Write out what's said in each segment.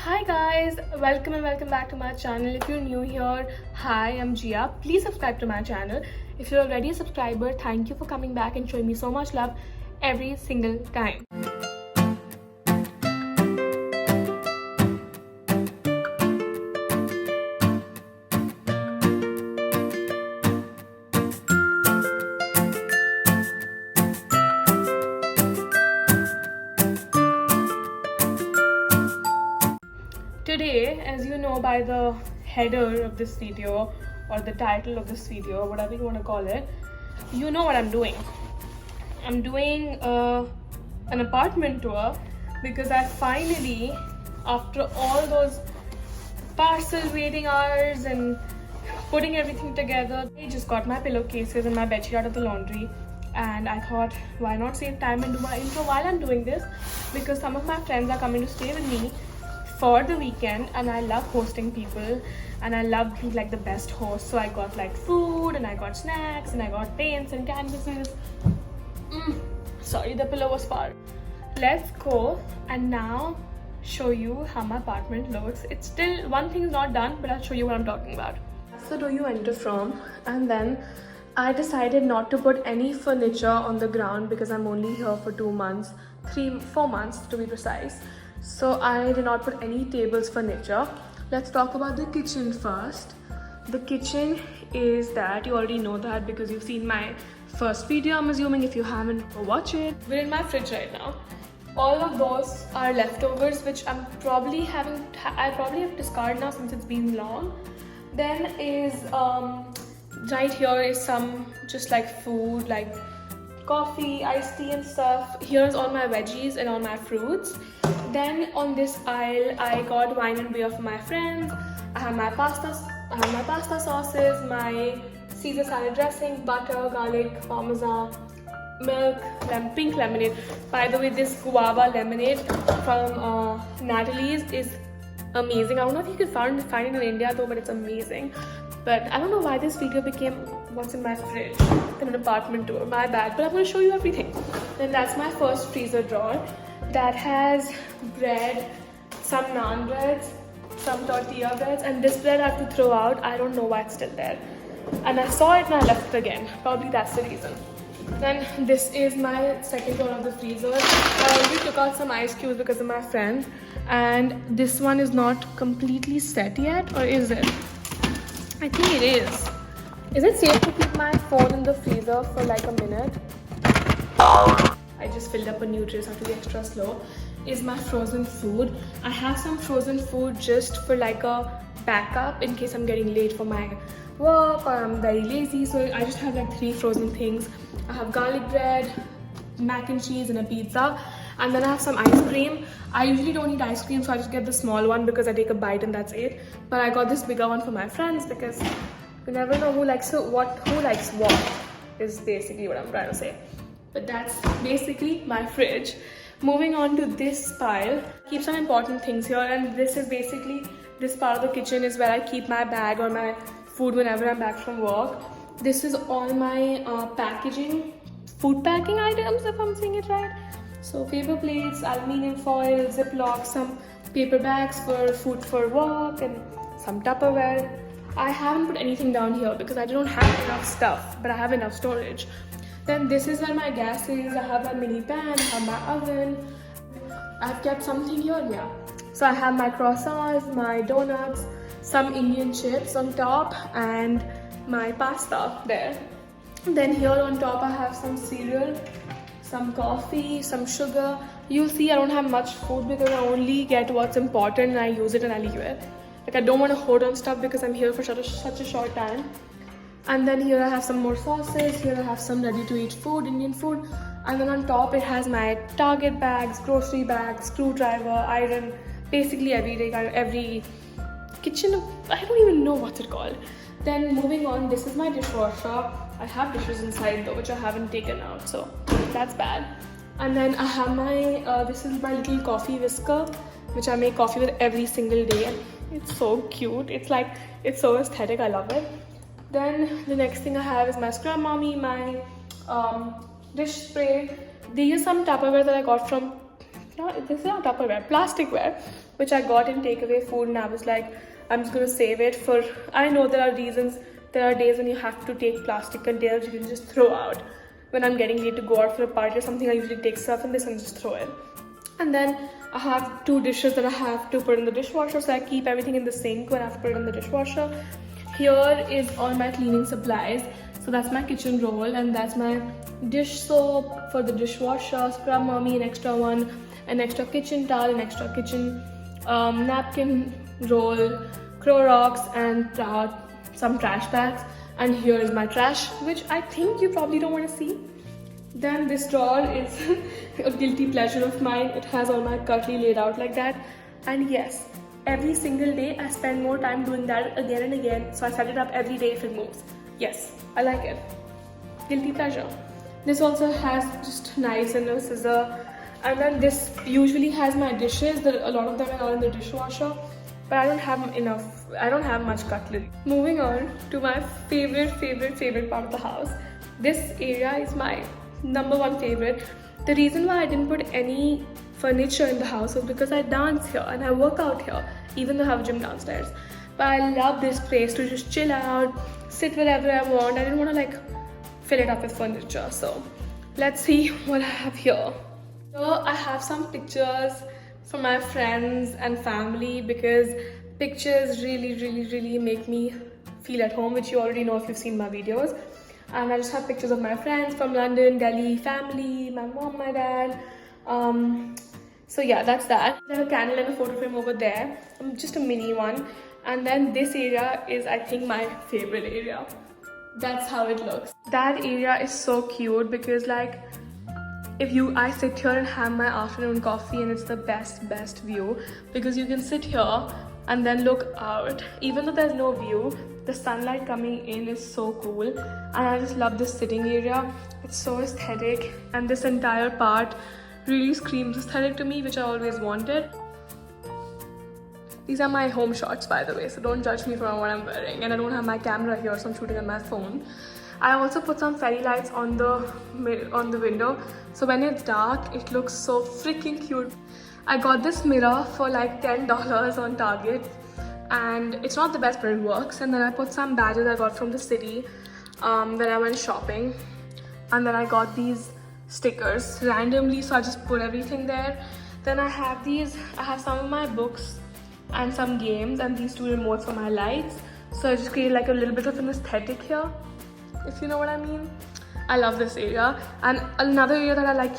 Hi guys, welcome and welcome back to my channel. If you're new here, hi, I'm Gia. Please subscribe to my channel. If you're already a subscriber, thank you for coming back and showing me so much love every single time. Today, as you know by the header of this video or the title of this video, whatever you want to call it, you know what I'm doing. I'm doing an apartment tour because I finally, after all those parcel waiting hours and putting everything together, I just got my pillowcases and my bedsheet out of the laundry. And I thought, why not save time and do my intro while I'm doing this, because some of my friends are coming to stay with me for the weekend and I love hosting people and I love being like the best host. So I got like food and I got snacks and I got paints and canvases. Sorry, the pillow was far. Let's go and now show you how my apartment looks. It's still, one thing is not done, but I'll show you what I'm talking about. That's the door you enter from, and then I decided not to put any furniture on the ground because I'm only here for 4 months to be precise. So I did not put any tables furniture. Let's talk about the kitchen first. The kitchen is that, you already know that because you've seen my first video, I'm assuming. If you haven't, go watch it. We're in my fridge right now. All of those are leftovers which I probably have discarded now since it's been long. Then is right here is some just like food, like coffee, iced tea and stuff. Here's all my veggies and all my fruits. Then on this aisle, I got wine and beer for my friends. I have my pasta sauces, my Caesar salad dressing, butter, garlic, parmesan, milk, pink lemonade. By the way, this guava lemonade from Natalie's is amazing. I don't know if you can find it in India though, but it's amazing. But I don't know why this video became what's in my fridge in an apartment tour. My bad, but I'm going to show you everything. Then that's my first freezer drawer that has bread, some naan breads, some tortilla breads, and this bread I have to throw out. I don't know why it's still there. And I saw it and I left it again. Probably that's the reason. Then this is my second drawer of the freezer. I already took out some ice cubes because of my friend. And this one is not completely set yet, or is it? I think it is. Is it safe to keep my phone in the freezer for like a minute? I just filled up a new tray, so I have to be extra slow. Is my frozen food. I have some frozen food just for like a backup in case I'm getting late for my work or I'm very lazy. So I just have like 3 frozen things. I have garlic bread, mac and cheese and a pizza. And then I have some ice cream. I usually don't eat ice cream, so I just get the small one because I take a bite and that's it. But I got this bigger one for my friends because you never know who likes what is basically what I'm trying to say. But that's basically my fridge. Moving on to this pile, keep some important things here, and this is basically, this part of the kitchen is where I keep my bag or my food whenever I'm back from work. This is all my food packing items, if I'm saying it right. So paper plates, aluminium foil, Ziploc, some paper bags for food for work, and some Tupperware. I haven't put anything down here because I don't have enough stuff, but I have enough storage. Then this is where my gas is. I have a mini pan, I have my oven. I've kept something here, yeah. So I have my croissants, my donuts, some Indian chips on top, and my pasta there. Then here on top I have some cereal, some coffee, some sugar. You'll see I don't have much food because I only get what's important and I use it and I leave it. Like I don't want to hoard on stuff because I'm here for such a short time. And then here I have some more sauces. Here I have some ready-to-eat food, Indian food. And then on top it has my Target bags, grocery bags, screwdriver, iron, basically every kitchen, I don't even know what's it called. Then moving on, this is my dishwasher. I have dishes inside though, which I haven't taken out, so that's bad. And then I have my, this is my little coffee whisker, which I make coffee with every single day. It's so cute. It's so aesthetic, I love it. Then the next thing I have is my Scrub Mommy, my dish spray. These are some Tupperware that I got from, this is not Tupperware, plasticware which I got in takeaway food, and I was like, I'm just gonna save it for, I know there are days when you have to take plastic containers you can just throw out. When I'm getting ready to go out for a party or something, I usually take stuff in this and just throw it. And then I have 2 dishes that I have to put in the dishwasher, so I keep everything in the sink when I have to put it in the dishwasher. Here is all my cleaning supplies. So that's my kitchen roll, and that's my dish soap for the dishwasher, scrub mommy, an extra one, an extra kitchen towel, an extra kitchen napkin roll, Clorox, and some trash bags. And here is my trash, which I think you probably don't want to see. Then this drawer is a guilty pleasure of mine. It has all my cutlery laid out like that. And yes, every single day I spend more time doing that again and again. So I set it up every day if it moves. Yes, I like it. Guilty pleasure. This also has just knives and a scissor. And then this usually has my dishes. A lot of them are in the dishwasher. But I don't have enough. I don't have much cutlery. Moving on to my favorite part of the house. This area is my #1 favorite. The reason why I didn't put any furniture in the house was because I dance here and I work out here, even though I have a gym downstairs. But I love this place to just chill out, sit wherever I want. I didn't want to like fill it up with furniture. So let's see what I have here. So I have some pictures for my friends and family, because pictures really make me feel at home, which you already know if you've seen my videos. And I just have pictures of my friends from London, Delhi, family, my mom, my dad. So yeah, that's that. I have a candle and a photo frame over there, just a mini one. And then this area is, I think, my favorite area. That's how it looks. That area is so cute because like, I sit here and have my afternoon coffee, and it's the best view because you can sit here and then look out. Even though there's no view, the sunlight coming in is so cool, and I just love this sitting area. It's so aesthetic, and this entire part really screams aesthetic to me, which I always wanted. These are my home shots, by the way, so don't judge me for what I'm wearing. And I don't have my camera here, so I'm shooting on my phone. I also put some fairy lights on the window, so when it's dark, it looks so freaking cute. I got this mirror for like $10 on Target, and it's not the best, but it works. And then I put some badges I got from the city when I went shopping, and then I got these stickers randomly, so I just put everything there. Then I have some of my books and some games, and these 2 remotes for my lights. So I just created like a little bit of an aesthetic here, if you know what I mean. I love this area. And another area that I like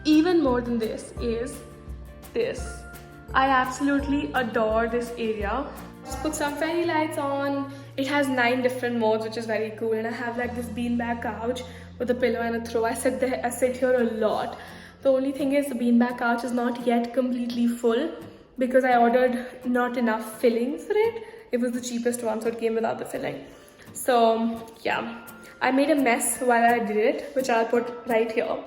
even more than this is this. I absolutely adore this area. Just put some fairy lights on. It has 9 different modes, which is very cool. And I have like this beanbag couch with a pillow and a throw. I sit here a lot. The only thing is the beanbag couch is not yet completely full because I ordered not enough filling for it. It was the cheapest one, so it came without the filling. So yeah, I made a mess while I did it, which I'll put right here.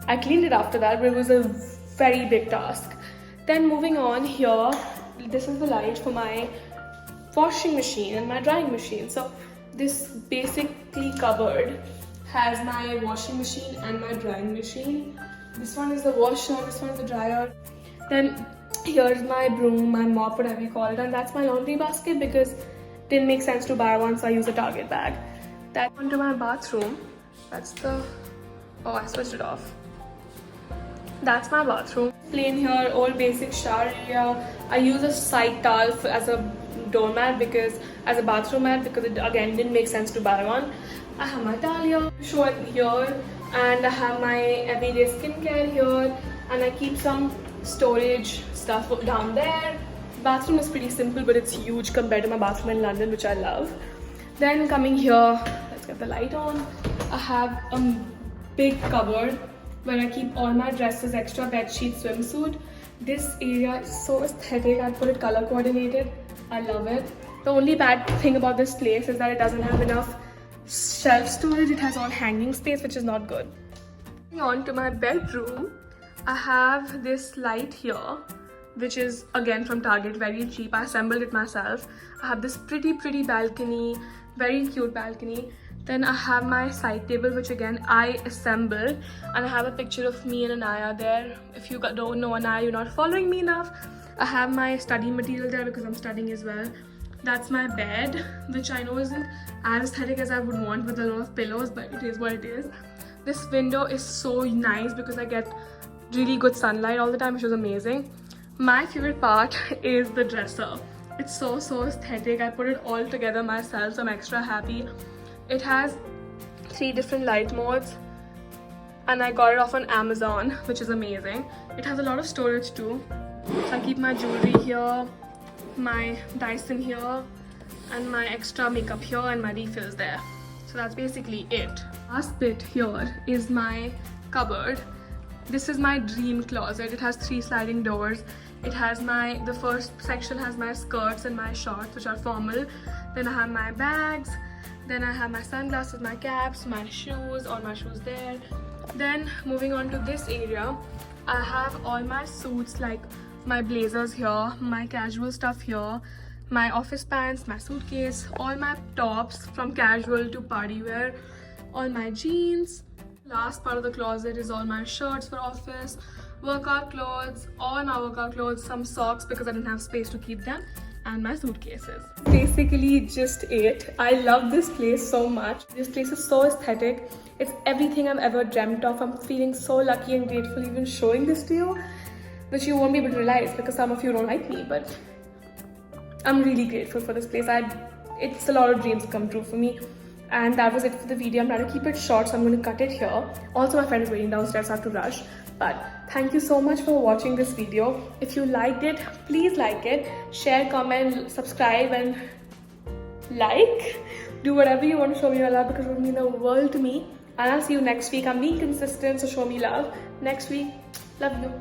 I cleaned it after that, but it was a very big task. Then moving on here, this is the light for my washing machine and my drying machine. So this basically cupboard has my washing machine and my drying machine. This one is the washer, this one is the dryer. Then here's my broom, my mop, whatever you call it, and that's my laundry basket because it didn't make sense to buy one, so I use a Target bag. That onto my bathroom. That's the, oh, I switched it off. That's my bathroom. Plain here, old basic shower area. I use a side towel as a doormat because, as a bathroom mat, because it again didn't make sense to buy one. I have my towel here, show it here, and I have my everyday skincare here, and I keep some storage stuff down there. Bathroom is pretty simple, but it's huge compared to my bathroom in London, which I love. Then coming here, let's get the light on. I have a big cupboard where I keep all my dresses, extra bedsheet, swimsuit. This area is so aesthetic. I put it color coordinated. I love it. The only bad thing about this place is that it doesn't have enough shelf storage. It has all hanging space, which is not good. Moving on to my bedroom, I have this light here, which is again from Target, very cheap. I assembled it myself. I have this pretty balcony, very cute balcony. Then I have my side table, which again I assembled, and I have a picture of me and Anaya there. If you don't know Anaya, you're not following me enough. I have my study material there because I'm studying as well. That's my bed, which I know isn't as aesthetic as I would want with a lot of pillows, but it is what it is. This window is so nice because I get really good sunlight all the time, which is amazing. My favorite part is the dresser. It's so aesthetic. I put it all together myself, so I'm extra happy. It has 3 different light modes, and I got it off on Amazon, which is amazing. It has a lot of storage too. So I keep my jewelry here, my Dyson here, and my extra makeup here, and my refills there. So that's basically it. Last bit here is my cupboard. This is my dream closet. It has 3 sliding doors. It has the first section has my skirts and my shorts, which are formal. Then I have my bags. Then I have my sunglasses, my caps, my shoes, all my shoes there. Then moving on to this area, I have all my suits, like my blazers here, my casual stuff here, my office pants, my suitcase, all my tops from casual to party wear, all my jeans. Last part of the closet is all my shirts for office, workout clothes, all my workout clothes, some socks because I didn't have space to keep them, and my suitcases. Basically just it. I love this place so much. This place is so aesthetic. It's everything I've ever dreamt of. I'm feeling so lucky and grateful even showing this to you, which you won't be able to realize because some of you don't like me, but I'm really grateful for this place. It's a lot of dreams come true for me. And that was it for the video. I'm trying to keep it short, so I'm going to cut it here. Also, my friend is waiting downstairs, so I have to rush. But thank you so much for watching this video. If you liked it, please like it, share, comment, subscribe, and like. Do whatever you want to show me your love because it would mean the world to me. And I'll see you next week. I'm being consistent, so show me love. Next week, love you.